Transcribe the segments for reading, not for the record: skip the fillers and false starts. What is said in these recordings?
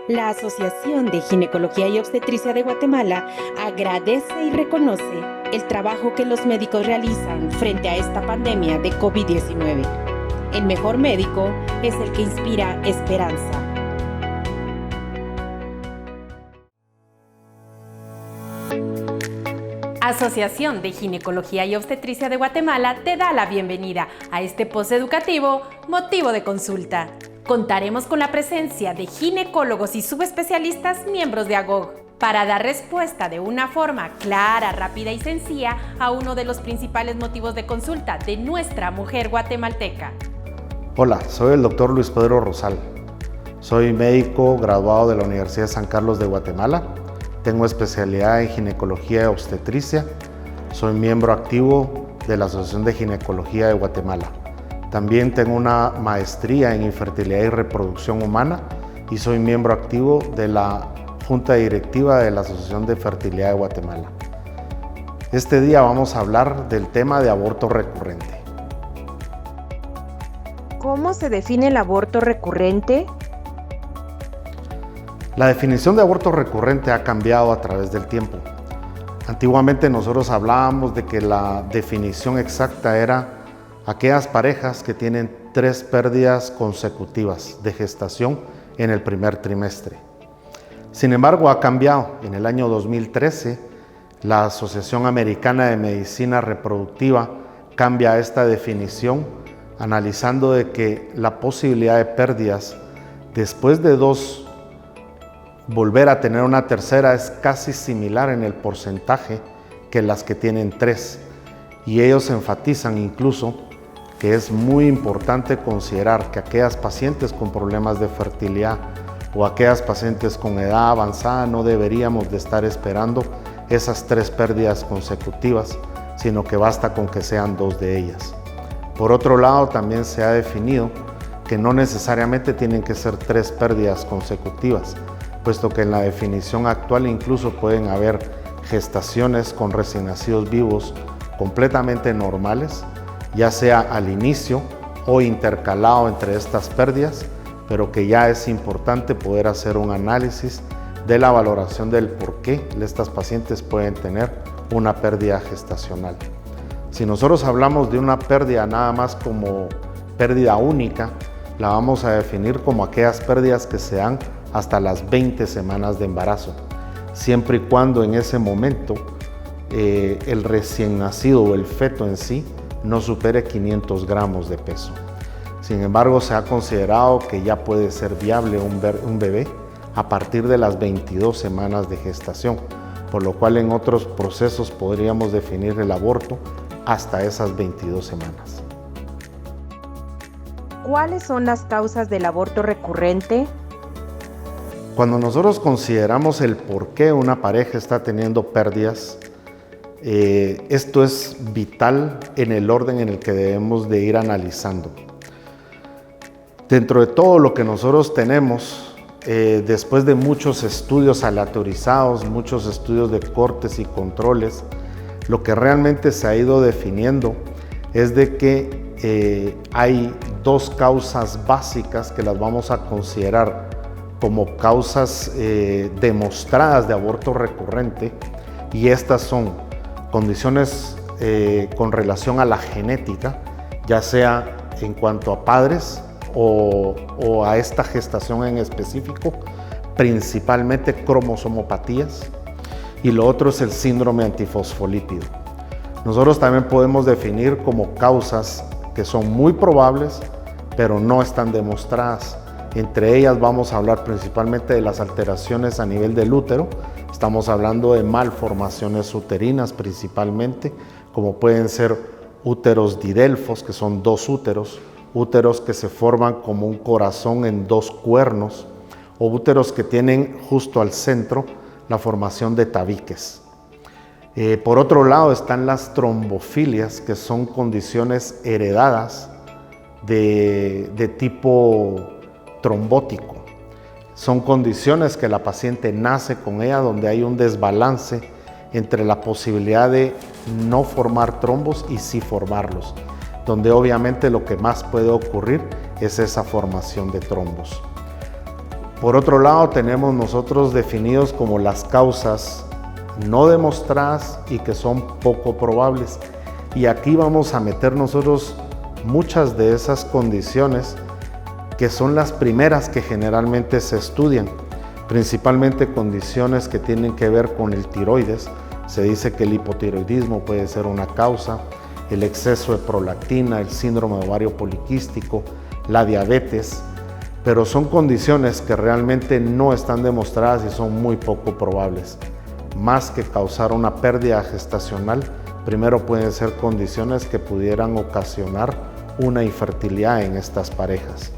La Asociación de Ginecología y Obstetricia de Guatemala agradece y reconoce el trabajo que los médicos realizan frente a esta pandemia de COVID-19. El mejor médico es el que inspira esperanza. Asociación de Ginecología y Obstetricia de Guatemala te da la bienvenida a este post educativo Motivo de Consulta. Contaremos con la presencia de ginecólogos y subespecialistas miembros de AGOG para dar respuesta de una forma clara, rápida y sencilla a uno de los principales motivos de consulta de nuestra mujer guatemalteca. Hola, soy el doctor Luis Pedro Rosal. Soy médico graduado de la Universidad de San Carlos de Guatemala. Tengo especialidad en ginecología y obstetricia. Soy miembro activo de la Asociación de Ginecología de Guatemala. También tengo una maestría en infertilidad y reproducción humana y soy miembro activo de la Junta Directiva de la Asociación de Fertilidad de Guatemala. Este día vamos a hablar del tema de aborto recurrente. ¿Cómo se define el aborto recurrente? La definición de aborto recurrente ha cambiado a través del tiempo. Antiguamente nosotros hablábamos de que la definición exacta era aquellas parejas que tienen 3 pérdidas consecutivas de gestación en el primer trimestre. Sin embargo, ha cambiado. En el año 2013, la Asociación Americana de Medicina Reproductiva cambia esta definición, analizando de que la posibilidad de pérdidas después de 2, volver a tener una tercera es casi similar en el porcentaje que las que tienen 3. Y ellos enfatizan incluso que es muy importante considerar que aquellas pacientes con problemas de fertilidad o aquellas pacientes con edad avanzada no deberíamos de estar esperando esas 3 pérdidas consecutivas, sino que basta con que sean 2 de ellas. Por otro lado, también se ha definido que no necesariamente tienen que ser 3 pérdidas consecutivas, puesto que en la definición actual incluso pueden haber gestaciones con recién nacidos vivos completamente normales, ya sea al inicio o intercalado entre estas pérdidas, pero que ya es importante poder hacer un análisis de la valoración del por qué estas pacientes pueden tener una pérdida gestacional. Si nosotros hablamos de una pérdida nada más como pérdida única, la vamos a definir como aquellas pérdidas que se dan hasta las 20 semanas de embarazo, siempre y cuando en ese momento el recién nacido o el feto en sí no supere 500 gramos de peso. Sin embargo, se ha considerado que ya puede ser viable un bebé a partir de las 22 semanas de gestación, por lo cual en otros procesos podríamos definir el aborto hasta esas 22 semanas. ¿Cuáles son las causas del aborto recurrente? Cuando nosotros consideramos el por qué una pareja está teniendo pérdidas, esto es vital en el orden en el que debemos de ir analizando. Dentro de todo lo que nosotros tenemos, después de muchos estudios aleatorizados, muchos estudios de cortes y controles, lo que realmente se ha ido definiendo es de que hay 2 causas básicas que las vamos a considerar como causas demostradas de aborto recurrente, y estas son condiciones con relación a la genética, ya sea en cuanto a padres o a esta gestación en específico, principalmente cromosomopatías, y lo otro es el síndrome antifosfolípido. Nosotros también podemos definir como causas que son muy probables, pero no están demostradas. Entre ellas vamos a hablar principalmente de las alteraciones a nivel del útero. Estamos hablando de malformaciones uterinas principalmente, como pueden ser úteros didelfos, que son 2 úteros, úteros que se forman como un corazón en 2 cuernos, o úteros que tienen justo al centro la formación de tabiques. Por otro lado están las trombofilias, que son condiciones heredadas de tipo trombótico. Son condiciones que la paciente nace con ella, donde hay un desbalance entre la posibilidad de no formar trombos y sí formarlos, donde obviamente lo que más puede ocurrir es esa formación de trombos. Por otro lado, tenemos nosotros definidos como las causas no demostradas y que son poco probables. Y aquí vamos a meter nosotros muchas de esas condiciones que son las primeras que generalmente se estudian, principalmente condiciones que tienen que ver con el tiroides. Se dice que el hipotiroidismo puede ser una causa, el exceso de prolactina, el síndrome de ovario poliquístico, la diabetes, pero son condiciones que realmente no están demostradas y son muy poco probables. Más que causar una pérdida gestacional, primero pueden ser condiciones que pudieran ocasionar una infertilidad en estas parejas.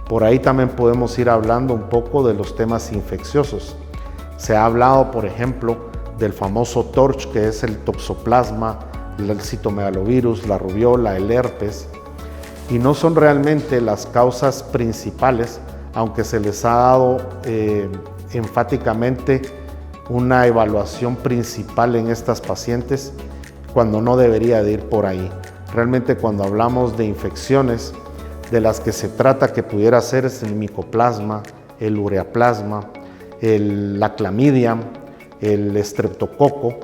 Por ahí también podemos ir hablando un poco de los temas infecciosos. Se ha hablado, por ejemplo, del famoso TORCH, que es el toxoplasma, el citomegalovirus, la rubiola, el herpes, y no son realmente las causas principales, aunque se les ha dado enfáticamente una evaluación principal en estas pacientes, cuando no debería de ir por ahí. Realmente cuando hablamos de infecciones, de las que se trata que pudiera ser es el micoplasma, el ureaplasma, la clamidia, el estreptococo,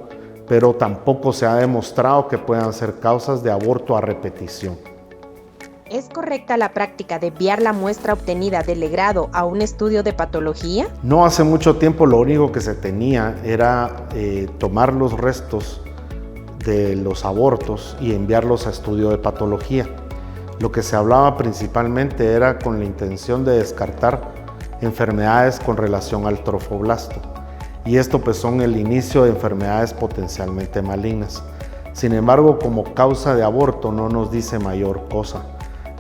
pero tampoco se ha demostrado que puedan ser causas de aborto a repetición. ¿Es correcta la práctica de enviar la muestra obtenida del legrado a un estudio de patología? No, hace mucho tiempo lo único que se tenía era tomar los restos de los abortos y enviarlos a estudio de patología. Lo que se hablaba principalmente era con la intención de descartar enfermedades con relación al trofoblasto. Y esto pues son el inicio de enfermedades potencialmente malignas. Sin embargo, como causa de aborto no nos dice mayor cosa.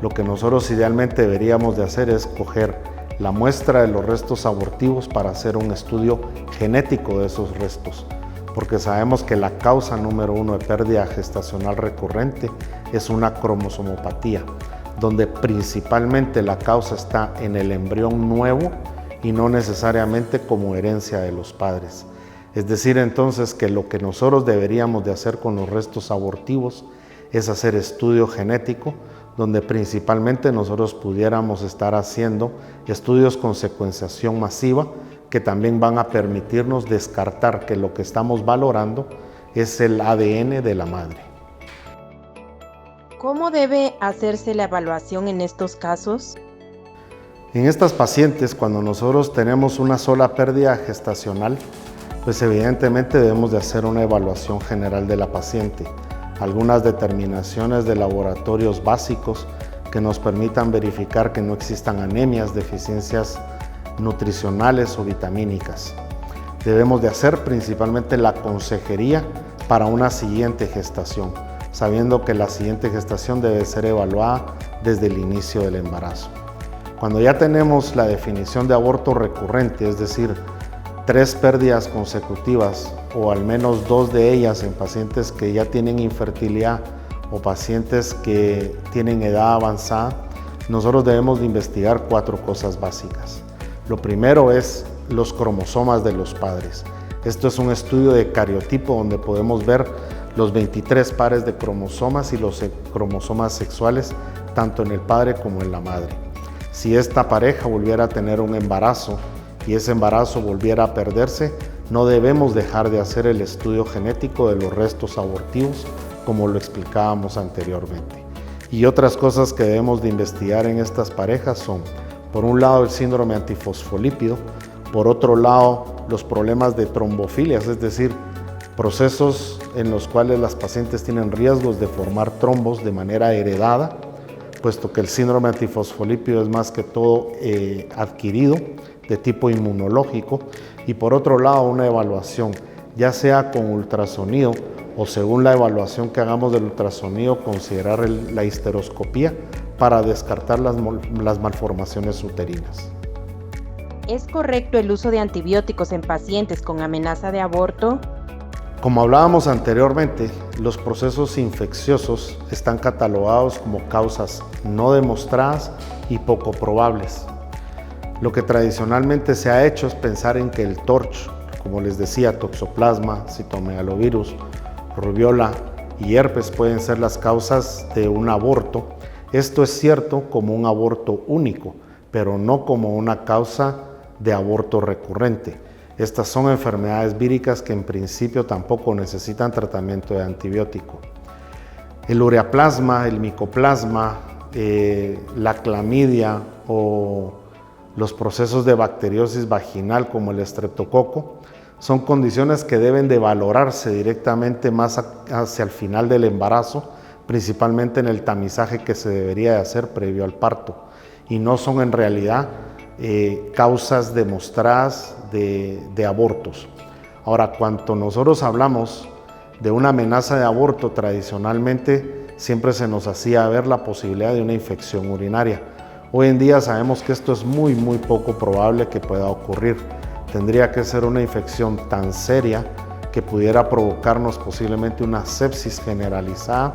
Lo que nosotros idealmente deberíamos de hacer es coger la muestra de los restos abortivos para hacer un estudio genético de esos restos, porque sabemos que la causa número 1 de pérdida gestacional recurrente es una cromosomopatía, donde principalmente la causa está en el embrión nuevo y no necesariamente como herencia de los padres. Es decir, entonces, que lo que nosotros deberíamos de hacer con los restos abortivos es hacer estudio genético, donde principalmente nosotros pudiéramos estar haciendo estudios con secuenciación masiva, que también van a permitirnos descartar que lo que estamos valorando es el ADN de la madre. ¿Cómo debe hacerse la evaluación en estos casos? En estas pacientes, cuando nosotros tenemos una sola pérdida gestacional, pues evidentemente debemos de hacer una evaluación general de la paciente, algunas determinaciones de laboratorios básicos que nos permitan verificar que no existan anemias, deficiencias nutricionales o vitamínicas. Debemos de hacer principalmente la consejería para una siguiente gestación, sabiendo que la siguiente gestación debe ser evaluada desde el inicio del embarazo. Cuando ya tenemos la definición de aborto recurrente, es decir, 3 pérdidas consecutivas o al menos 2 de ellas en pacientes que ya tienen infertilidad o pacientes que tienen edad avanzada, nosotros debemos de investigar 4 cosas básicas. Lo primero es los cromosomas de los padres. Esto es un estudio de cariotipo donde podemos ver los 23 pares de cromosomas y los cromosomas sexuales tanto en el padre como en la madre. Si esta pareja volviera a tener un embarazo y ese embarazo volviera a perderse, no debemos dejar de hacer el estudio genético de los restos abortivos, como lo explicábamos anteriormente. Y otras cosas que debemos de investigar en estas parejas son, por un lado, el síndrome antifosfolípido, por otro lado, los problemas de trombofilias, es decir, procesos en los cuales las pacientes tienen riesgos de formar trombos de manera heredada, puesto que el síndrome antifosfolípido es más que todo adquirido, de tipo inmunológico, y por otro lado una evaluación, ya sea con ultrasonido o según la evaluación que hagamos del ultrasonido, considerar la histeroscopía para descartar las malformaciones uterinas. ¿Es correcto el uso de antibióticos en pacientes con amenaza de aborto? Como hablábamos anteriormente, los procesos infecciosos están catalogados como causas no demostradas y poco probables. Lo que tradicionalmente se ha hecho es pensar en que el TORCH, como les decía, toxoplasma, citomegalovirus, rubiola y herpes pueden ser las causas de un aborto. Esto es cierto como un aborto único, pero no como una causa de aborto recurrente. Estas son enfermedades víricas que en principio tampoco necesitan tratamiento de antibiótico. El ureaplasma, el micoplasma, la clamidia o los procesos de bacteriosis vaginal como el estreptococo son condiciones que deben de valorarse directamente más hacia el final del embarazo, principalmente en el tamizaje que se debería de hacer previo al parto, y no son en realidad causas demostradas de abortos. Ahora, cuando nosotros hablamos de una amenaza de aborto, tradicionalmente siempre se nos hacía ver la posibilidad de una infección urinaria. Hoy en día sabemos que esto es muy poco probable que pueda ocurrir. Tendría que ser una infección tan seria que pudiera provocarnos posiblemente una sepsis generalizada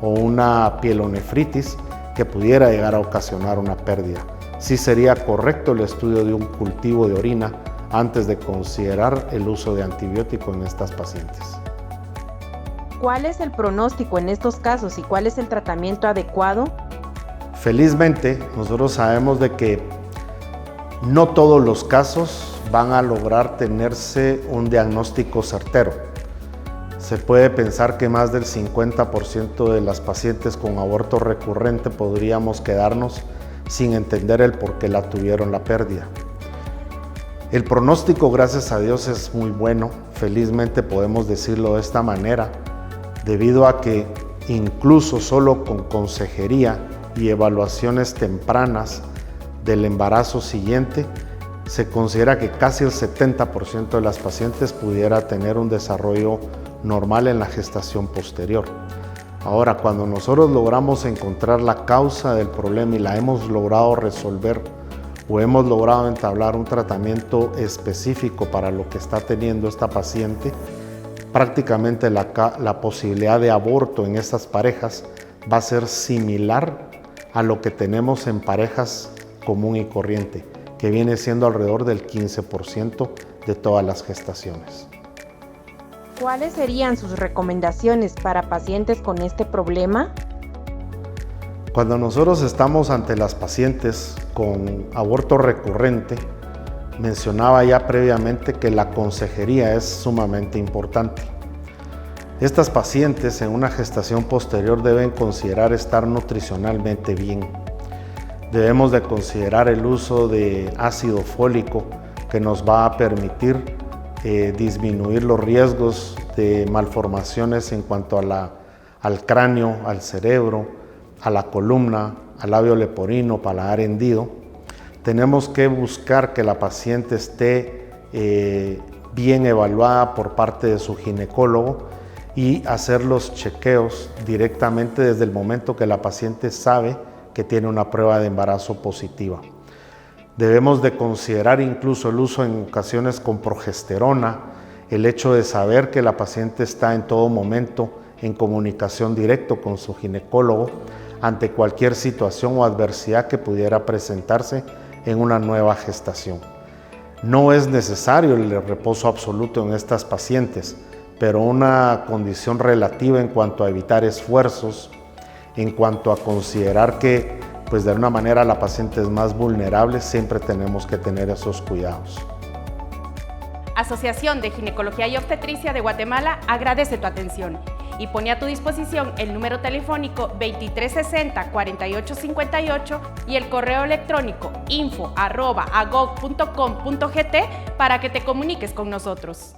o una pielonefritis que pudiera llegar a ocasionar una pérdida. Sí sería correcto el estudio de un cultivo de orina antes de considerar el uso de antibiótico en estas pacientes. ¿Cuál es el pronóstico en estos casos y cuál es el tratamiento adecuado? Felizmente, nosotros sabemos de que no todos los casos van a lograr tenerse un diagnóstico certero. Se puede pensar que más del 50% de las pacientes con aborto recurrente podríamos quedarnos sin entender el por qué la tuvieron la pérdida. El pronóstico, gracias a Dios, es muy bueno. Felizmente podemos decirlo de esta manera, debido a que incluso solo con consejería y evaluaciones tempranas del embarazo siguiente, se considera que casi el 70% de las pacientes pudiera tener un desarrollo normal en la gestación posterior. Ahora, cuando nosotros logramos encontrar la causa del problema y la hemos logrado resolver o hemos logrado entablar un tratamiento específico para lo que está teniendo esta paciente, prácticamente la posibilidad de aborto en estas parejas va a ser similar a lo que tenemos en parejas común y corriente, que viene siendo alrededor del 15% de todas las gestaciones. ¿Cuáles serían sus recomendaciones para pacientes con este problema? Cuando nosotros estamos ante las pacientes con aborto recurrente, mencionaba ya previamente que la consejería es sumamente importante. Estas pacientes en una gestación posterior deben considerar estar nutricionalmente bien. Debemos de considerar el uso de ácido fólico que nos va a permitir disminuir los riesgos de malformaciones en cuanto al cráneo, al cerebro, a la columna, al labio leporino, paladar hendido. Tenemos que buscar que la paciente esté bien evaluada por parte de su ginecólogo y hacer los chequeos directamente desde el momento que la paciente sabe que tiene una prueba de embarazo positiva. Debemos de considerar incluso el uso en ocasiones con progesterona, el hecho de saber que la paciente está en todo momento en comunicación directa con su ginecólogo ante cualquier situación o adversidad que pudiera presentarse en una nueva gestación. No es necesario el reposo absoluto en estas pacientes, pero una condición relativa en cuanto a evitar esfuerzos, en cuanto a considerar que pues de alguna manera la paciente es más vulnerable, siempre tenemos que tener esos cuidados. Asociación de Ginecología y Obstetricia de Guatemala agradece tu atención y pone a tu disposición el número telefónico 2360-4858 y el correo electrónico info@agog.com.gt para que te comuniques con nosotros.